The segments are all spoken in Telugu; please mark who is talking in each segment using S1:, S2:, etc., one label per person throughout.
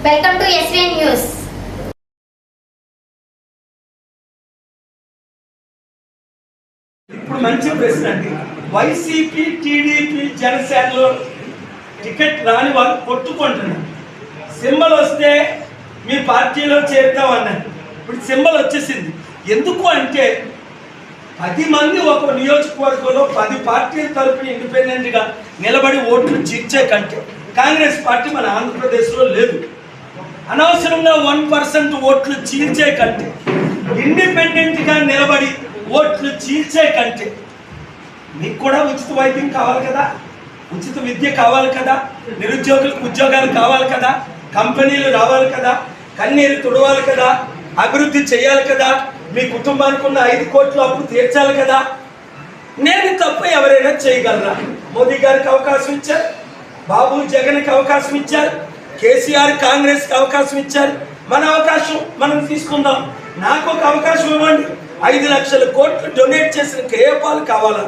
S1: Welcome to SVN news.
S2: ఇప్పుడు మంచి ప్రశ్న అండి. వైసీపీ, టీడీపీ, జనసేనలో టికెట్ రాని వాళ్ళు కొట్టుకుంటున్నారు. సింబల్ వస్తే మీ పార్టీలో చేరుతాం అన్నారు. ఇప్పుడు సింబల్ వచ్చేసింది. ఎందుకు అంటే 10 మంది ఒక నియోజకవర్గంలో 10 పార్టీల తరపున ఇండిపెండెంట్గా నిలబడి ఓట్లు చీల్చే కంటే కాంగ్రెస్ పార్టీ మన ఆంధ్రప్రదేశ్లో లేదు. అనవసరంగా 1% ఓట్లు చీల్చే కంటే ఇండిపెండెంట్గా నిలబడి ఓట్లు చీల్చే కంటే మీకు కూడా ఉచిత వైద్యం కావాలి కదా, ఉచిత విద్య కావాలి కదా, నిరుద్యోగులకు ఉద్యోగాలు కావాలి కదా, కంపెనీలు రావాలి కదా, కన్నీరు తుడవాలి కదా, అభివృద్ధి చేయాలి కదా, మీ కుటుంబానికి ఉన్న 5 కోట్ల అప్పు తీర్చాలి కదా. నేను తప్ప ఎవరైనా చేయగలరా? మోదీ గారికి అవకాశం ఇచ్చారు, బాబు జగన్కి అవకాశం ఇచ్చారు, కేసీఆర్ కాంగ్రెస్కి అవకాశం ఇచ్చారు. మన అవకాశం మనం తీసుకుందాం. నాకు ఒక అవకాశం ఇవ్వండి. 5 లక్షల కోట్లు డొనేట్ చేసిన కేఏపాల్ కావాలా?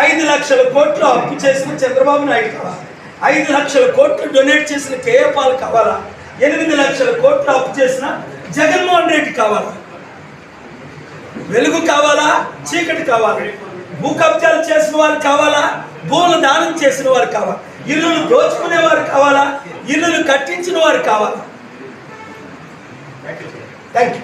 S2: 5 లక్షల కోట్లు అప్పు చేసిన చంద్రబాబు నాయుడు కావాలా? 5 లక్షల కోట్లు డొనేట్ చేసిన కేఏపాల్ కావాలా? 8 లక్షల కోట్లు అప్పు చేసిన జగన్మోహన్ రెడ్డి కావాలా? వెలుగు కావాలా, చీకటి కావాలా? భూ కబ్జాలు చేసిన వారు కావాలా, భూములు దానం చేసిన వారు కావాలా? ఇల్లులు దోచుకునే వారు కావాలా, ఇల్లులు కట్టించిన వారు కావాలా? Thank you.